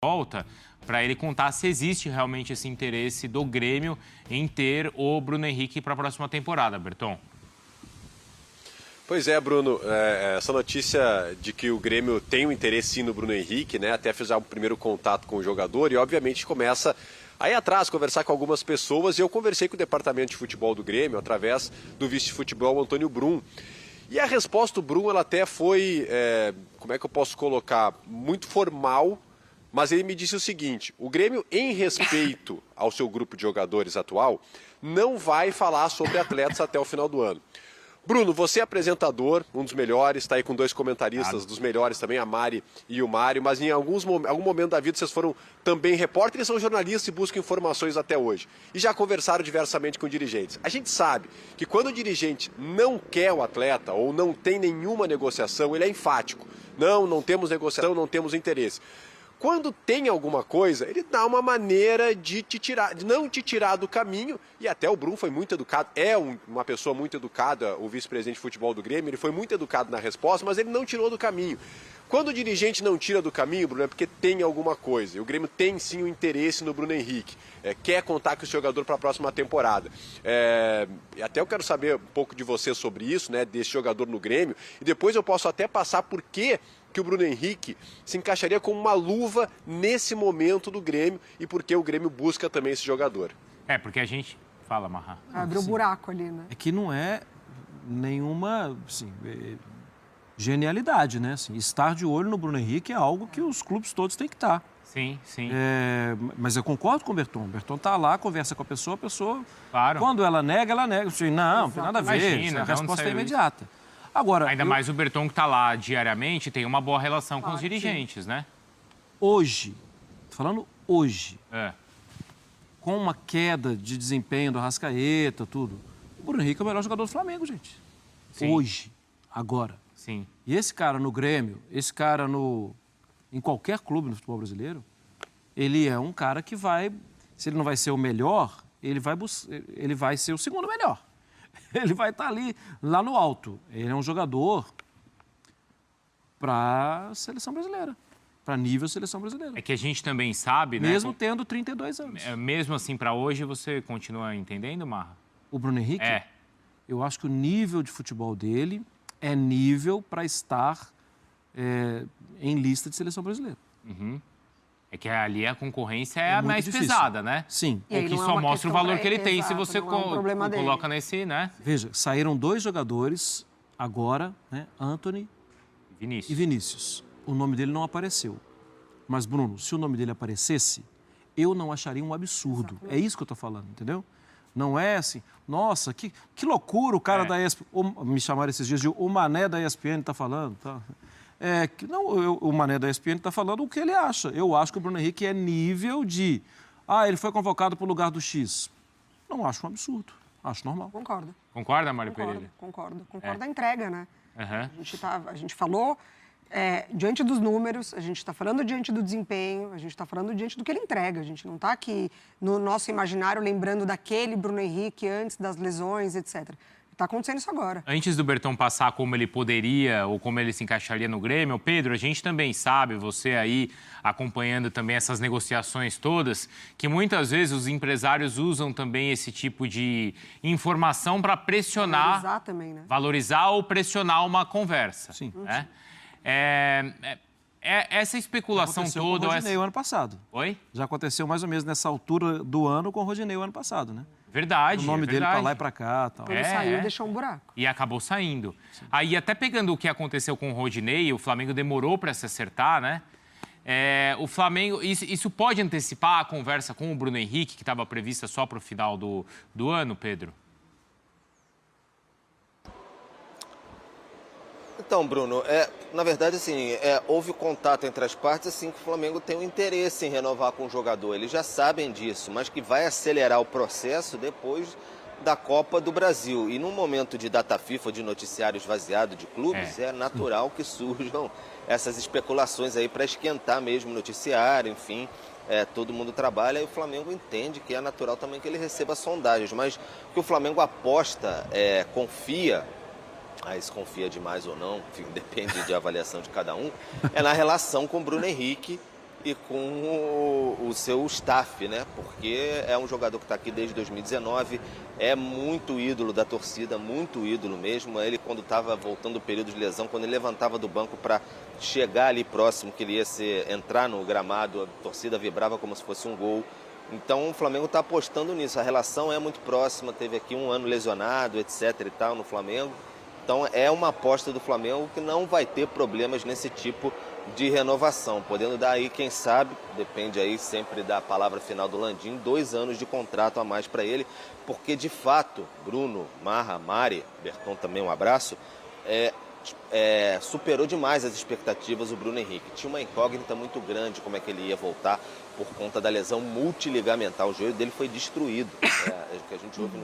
volta para ele contar se existe realmente esse interesse do Grêmio em ter o Bruno Henrique para a próxima temporada, Berton. Pois é, Bruno, essa notícia de que o Grêmio tem um interesse sim no Bruno Henrique, né? Até fiz o primeiro contato com o jogador e obviamente começa a ir atrás, conversar com algumas pessoas, e eu conversei com o departamento de futebol do Grêmio através do vice-futebol Antônio Brum. E a resposta do Brum, ela até foi, como é que eu posso colocar, muito formal, mas ele me disse o seguinte: o Grêmio, em respeito ao seu grupo de jogadores atual, não vai falar sobre atletas até o final do ano. Bruno, você é apresentador, um dos melhores, está aí com dois comentaristas dos melhores também, a Mari e o Mário, mas em algum momento da vida vocês foram também repórteres, são jornalistas e buscam informações até hoje. E já conversaram diversamente com dirigentes. A gente sabe que quando o dirigente não quer o atleta ou não tem nenhuma negociação, ele é enfático. Não temos negociação, não temos interesse. Quando tem alguma coisa, ele dá uma maneira de não te tirar do caminho, e até o Brum foi muito educado, uma pessoa muito educada, o vice-presidente de futebol do Grêmio, ele foi muito educado na resposta, mas ele não tirou do caminho. Quando o dirigente não tira do caminho, Bruno, é porque tem alguma coisa. E o Grêmio tem sim um interesse no Bruno Henrique, quer contar com esse jogador para a próxima temporada. Até eu quero saber um pouco de você sobre isso, né, desse jogador no Grêmio, e depois eu posso até passar por que o Bruno Henrique se encaixaria como uma luva nesse momento do Grêmio e porque o Grêmio busca também esse jogador. Porque a gente... Fala, Marra. Abre um buraco ali, né? É que não é nenhuma, assim, genialidade, né? Assim, estar de olho no Bruno Henrique é algo que os clubes todos têm que estar. Sim. Mas eu concordo com o Berton. O Berton está lá, conversa com a pessoa, Claro. Quando ela nega, ela nega. Assim, não tem nada a ver. Imagina, a resposta é imediata. Agora, ainda mais o Berton, que está lá diariamente, tem uma boa relação com os dirigentes, né? Hoje, falando hoje, É. com uma queda de desempenho do Arrascaeta, tudo, o Bruno Henrique é o melhor jogador do Flamengo, gente. Sim. Hoje, agora. Sim. E esse cara no Grêmio, esse cara em qualquer clube no futebol brasileiro, ele é um cara que vai, se ele não vai ser o melhor, ele vai ser o segundo melhor. Ele vai estar lá no alto. Ele é um jogador para a seleção brasileira, para nível seleção brasileira. É que a gente também sabe, né? Mesmo tendo 32 anos. Mesmo assim, para hoje, você continua entendendo, Marra? O Bruno Henrique? Eu acho que o nível de futebol dele é nível para estar em lista de seleção brasileira. Uhum. É que ali a concorrência é a mais difícil. pesada, né? Sim. O que só mostra o valor que ele tem, se você problema coloca nesse, né? Veja, saíram dois jogadores agora, né? Antony e Vinícius. O nome dele não apareceu. Mas, Bruno, se o nome dele aparecesse, eu não acharia um absurdo. Exatamente. É isso que eu estou falando, entendeu? Não é assim, nossa, que loucura o cara da ESPN... Me chamaram esses dias de o Mané da ESPN está falando, tá? O Mané da ESPN está falando o que ele acha. Eu acho que o Bruno Henrique é nível de... ele foi convocado para o lugar do X. Não acho um absurdo. Acho normal. Concordo. Concorda, Mário Pereira? Concordo a entrega, né? Uhum. A gente falou diante dos números, a gente está falando diante do desempenho, a gente está falando diante do que ele entrega. A gente não está aqui no nosso imaginário lembrando daquele Bruno Henrique antes das lesões, etc. Está acontecendo isso agora. Antes do Berton passar como ele poderia ou como ele se encaixaria no Grêmio, Pedro, a gente também sabe, você aí acompanhando também essas negociações todas, que muitas vezes os empresários usam também esse tipo de informação para pressionar, valorizar também, né? Valorizar ou pressionar uma conversa. Sim. Né? Essa especulação aconteceu toda... com o Rodinei o ano passado. Oi? Já aconteceu mais ou menos nessa altura do ano com o Rodinei o ano passado, né? Verdade. O nome dele para lá e para cá. Tal. Quando ele saiu, deixou um buraco. E acabou saindo. Sim. Aí, até pegando o que aconteceu com o Rodinei, o Flamengo demorou para se acertar, né? O Flamengo... Isso pode antecipar a conversa com o Bruno Henrique, que estava prevista só para o final do ano, Pedro? Então, Bruno, na verdade, assim, houve contato entre as partes, assim, que o Flamengo tem um interesse em renovar com o jogador. Eles já sabem disso, mas que vai acelerar o processo depois da Copa do Brasil. E num momento de data FIFA, de noticiário esvaziado de clubes, é natural que surjam essas especulações aí para esquentar mesmo o noticiário, enfim. Todo mundo trabalha e o Flamengo entende que é natural também que ele receba sondagens. Mas o que o Flamengo aposta, confia... se confia demais ou não, enfim, depende de avaliação de cada um, é na relação com o Bruno Henrique e com o seu staff, né? Porque é um jogador que está aqui desde 2019, é muito ídolo da torcida, muito ídolo mesmo. Ele, quando estava voltando do período de lesão, quando ele levantava do banco para chegar ali próximo, que ele ia entrar no gramado, a torcida vibrava como se fosse um gol. Então o Flamengo está apostando nisso, a relação é muito próxima, teve aqui um ano lesionado, etc. e tal, no Flamengo. Então é uma aposta do Flamengo que não vai ter problemas nesse tipo de renovação, podendo dar aí, quem sabe, depende aí sempre da palavra final do Landim, 2 anos de contrato a mais para ele, porque de fato, Bruno, Marra, Mari, Berton também um abraço, superou demais as expectativas o Bruno Henrique. Tinha uma incógnita muito grande como é que ele ia voltar por conta da lesão multiligamentar, o joelho dele foi destruído, o que a gente ouve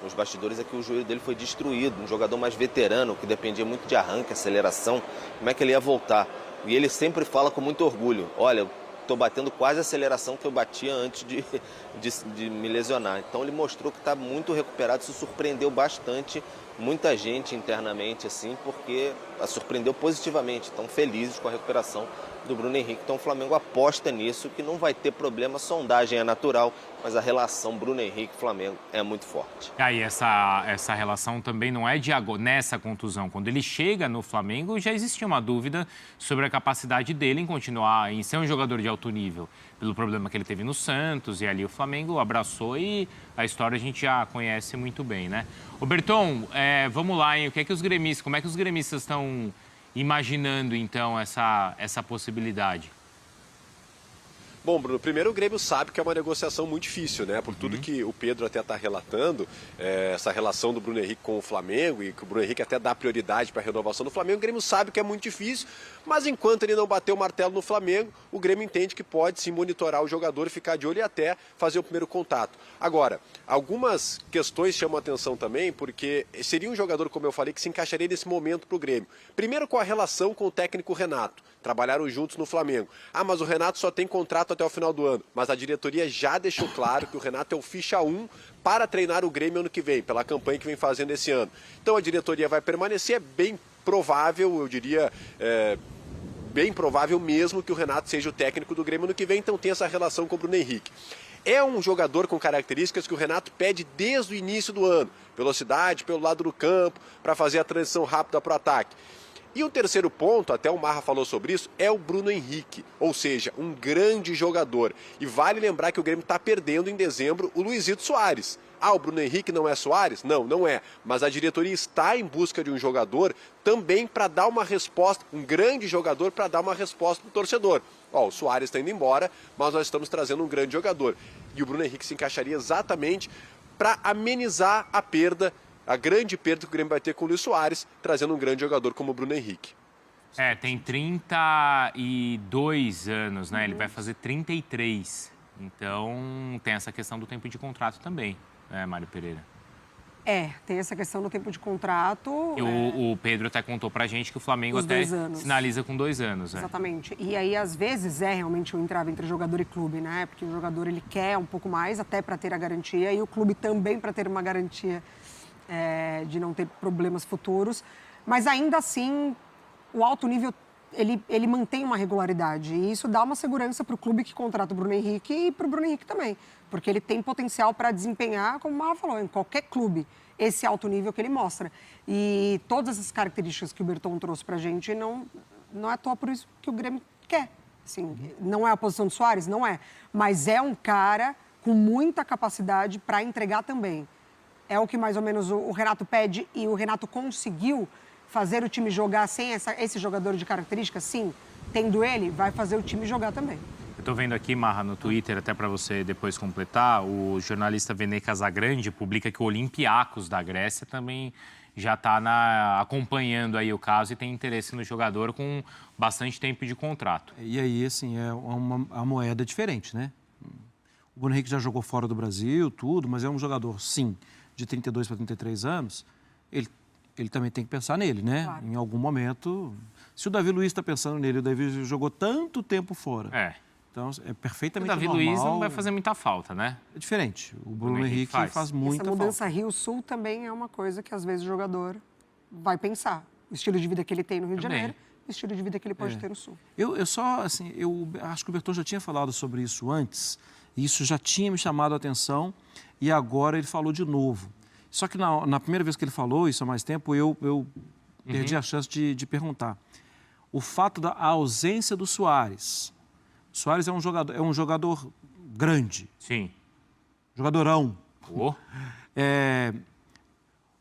nos bastidores é que o joelho dele foi destruído, um jogador mais veterano, que dependia muito de arranque, aceleração, como é que ele ia voltar? E ele sempre fala com muito orgulho, olha, eu estou batendo quase a aceleração que eu batia antes de me lesionar. Então ele mostrou que está muito recuperado, isso surpreendeu bastante muita gente internamente, assim, porque surpreendeu positivamente, estão felizes com a recuperação do Bruno Henrique. Então o Flamengo aposta nisso, que não vai ter problema, a sondagem é natural, mas a relação Bruno Henrique-Flamengo é muito forte. E aí essa relação também não é de agora, nessa contusão. Quando ele chega no Flamengo, já existia uma dúvida sobre a capacidade dele em continuar, em ser um jogador de alto nível, pelo problema que ele teve no Santos, e ali o Flamengo abraçou e a história a gente já conhece muito bem, né? Ô Berton, vamos lá, hein? Como é que os gremistas estão imaginando, então, essa possibilidade? Bom, Bruno, primeiro o Grêmio sabe que é uma negociação muito difícil, né? Por tudo que o Pedro até está relatando, essa relação do Bruno Henrique com o Flamengo e que o Bruno Henrique até dá prioridade para a renovação do Flamengo, o Grêmio sabe que é muito difícil, mas enquanto ele não bater o martelo no Flamengo, o Grêmio entende que pode sim monitorar o jogador e ficar de olho e até fazer o primeiro contato. Agora, algumas questões chamam a atenção também, porque seria um jogador, como eu falei, que se encaixaria nesse momento para o Grêmio. Primeiro com a relação com o técnico Renato. Trabalharam juntos no Flamengo. Ah, mas o Renato só tem contrato até o final do ano. Mas a diretoria já deixou claro que o Renato é o ficha 1 para treinar o Grêmio ano que vem, pela campanha que vem fazendo esse ano. Então a diretoria vai permanecer, é bem provável, eu diria, bem provável mesmo que o Renato seja o técnico do Grêmio ano que vem, então tem essa relação com o Bruno Henrique. É um jogador com características que o Renato pede desde o início do ano. Velocidade pelo lado do campo, para fazer a transição rápida para o ataque. E o terceiro ponto, até o Marra falou sobre isso, é o Bruno Henrique, ou seja, um grande jogador. E vale lembrar que o Grêmio está perdendo em dezembro o Luizito Soares. Ah, o Bruno Henrique não é Soares? Não, não é. Mas a diretoria está em busca de um jogador também para dar uma resposta, um grande jogador para dar uma resposta para o torcedor. Ó, o Soares está indo embora, mas nós estamos trazendo um grande jogador. E o Bruno Henrique se encaixaria exatamente para amenizar a grande perda que o Grêmio vai ter com o Luiz Soares, trazendo um grande jogador como o Bruno Henrique. Tem 32 anos, né? Ele vai fazer 33. Então, tem essa questão do tempo de contrato também, né, Mário Pereira? Tem essa questão do tempo de contrato. O Pedro até contou pra gente que o Flamengo até sinaliza com 2 anos. Exatamente. E aí, às vezes, realmente um entrave entre jogador e clube, né? Porque o jogador, ele quer um pouco mais, até para ter a garantia, e o clube também para ter uma garantia de não ter problemas futuros. Mas, ainda assim, o alto nível, ele mantém uma regularidade. E isso dá uma segurança para o clube que contrata o Bruno Henrique e para o Bruno Henrique também. Porque ele tem potencial para desempenhar, como o Marra falou, em qualquer clube, esse alto nível que ele mostra. E todas essas características que o Berton trouxe para a gente, não é à toa por isso que o Grêmio quer. Assim, não é a posição do Soares? Não é. Mas é um cara com muita capacidade para entregar também. É o que mais ou menos o Renato pede e o Renato conseguiu fazer o time jogar sem esse jogador de características? Sim. Tendo ele, vai fazer o time jogar também. Eu estou vendo aqui, Marra, no Twitter, até para você depois completar, o jornalista Vene Casagrande publica que o Olympiacos da Grécia também já está acompanhando aí o caso e tem interesse no jogador com bastante tempo de contrato. E aí, assim, é uma moeda diferente, né? O Bruno Henrique já jogou fora do Brasil, tudo, mas é um jogador, sim, de 32 para 33 anos, ele também tem que pensar nele, né? Claro. Em algum momento. Se o Davi Luiz está pensando nele, o Davi jogou tanto tempo fora. Então, é perfeitamente normal. O Davi Luiz não vai fazer muita falta, né? É diferente. O Bruno Henrique faz muita falta. Essa mudança Rio-Sul também é uma coisa que, às vezes, o jogador vai pensar. O estilo de vida que ele tem no Rio de Janeiro estilo de vida que ele pode ter no Sul. Eu só, assim, eu acho que o Berton já tinha falado sobre isso antes, e isso já tinha me chamado a atenção, e agora ele falou de novo. Só que na primeira vez que ele falou, isso há mais tempo, eu perdi a chance de perguntar. O fato da ausência do Suárez. O Suárez é um jogador grande. Sim. Jogadorão. Oh.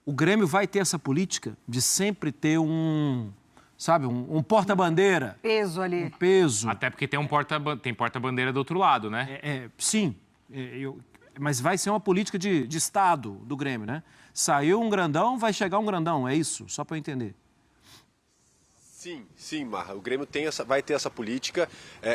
O Grêmio vai ter essa política de sempre ter um porta-bandeira. Peso ali. Um peso. Até porque tem porta-bandeira do outro lado, né? Sim. Mas vai ser uma política de Estado do Grêmio, né? Saiu um grandão, vai chegar um grandão, é isso? Só para eu entender. Sim, Marra. O Grêmio vai ter essa política,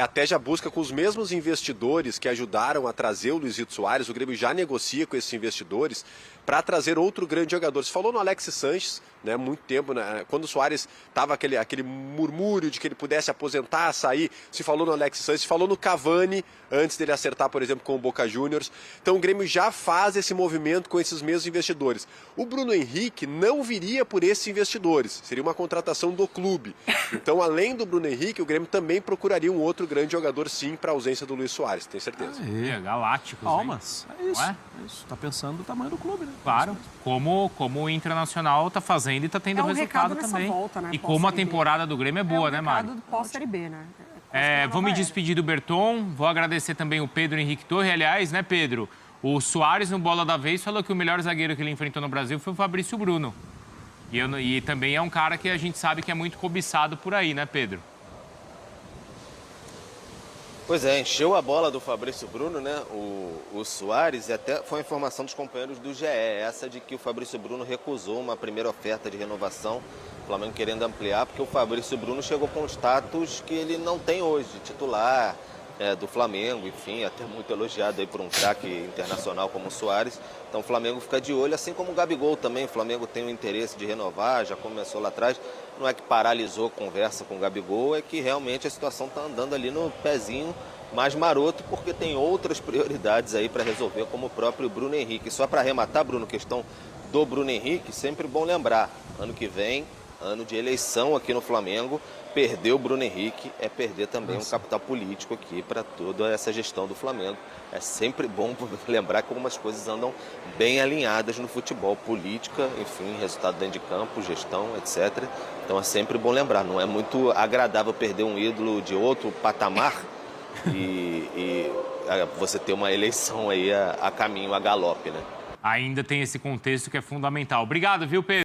até já busca com os mesmos investidores que ajudaram a trazer o Luizito Soares. O Grêmio já negocia com esses investidores para trazer outro grande jogador. Você falou no Alex Sanches, né, muito tempo, né, quando o Soares estava aquele murmúrio de que ele pudesse aposentar, sair, se falou no Alex Sanches, se falou no Cavani, antes dele acertar, por exemplo, com o Boca Juniors. Então o Grêmio já faz esse movimento com esses mesmos investidores. O Bruno Henrique não viria por esses investidores, seria uma contratação do clube. Então, além do Bruno Henrique, o Grêmio também procuraria um outro grande jogador, sim, para a ausência do Luiz Soares, tenho certeza. Galácticos, Palmas, hein? é isso. Não é? Isso. Tá pensando no tamanho do clube, né? Claro, como o Internacional tá fazendo e tá tendo resultado também. Volta, né? E como a temporada do Grêmio é boa, né, Mário? É pós-Série B, né? Vou me despedir do Berton, vou agradecer também o Pedro Henrique Torre. Aliás, né, Pedro? O Soares, no Bola da Vez, falou que o melhor zagueiro que ele enfrentou no Brasil foi o Fabrício Bruno. E também é um cara que a gente sabe que é muito cobiçado por aí, né, Pedro? Pois é, encheu a bola do Fabrício Bruno, né? O Soares, e até foi a informação dos companheiros do GE, essa de que o Fabrício Bruno recusou uma primeira oferta de renovação, o Flamengo querendo ampliar, porque o Fabrício Bruno chegou com status que ele não tem hoje, de titular do Flamengo, enfim, até muito elogiado aí por um craque internacional como o Soares. Então o Flamengo fica de olho, assim como o Gabigol também. O Flamengo tem o interesse de renovar, já começou lá atrás. Não é que paralisou a conversa com o Gabigol, é que realmente a situação está andando ali no pezinho mais maroto, porque tem outras prioridades aí para resolver, como o próprio Bruno Henrique. Só para arrematar, Bruno, questão do Bruno Henrique, sempre bom lembrar, ano que vem, ano de eleição aqui no Flamengo, perder o Bruno Henrique é perder também um capital político aqui para toda essa gestão do Flamengo. É sempre bom lembrar que algumas coisas andam bem alinhadas no futebol, política, enfim, resultado dentro de campo, gestão, etc. Então é sempre bom lembrar, não é muito agradável perder um ídolo de outro patamar e você ter uma eleição aí a caminho, a galope, né? Ainda tem esse contexto que é fundamental. Obrigado, viu, Pedro?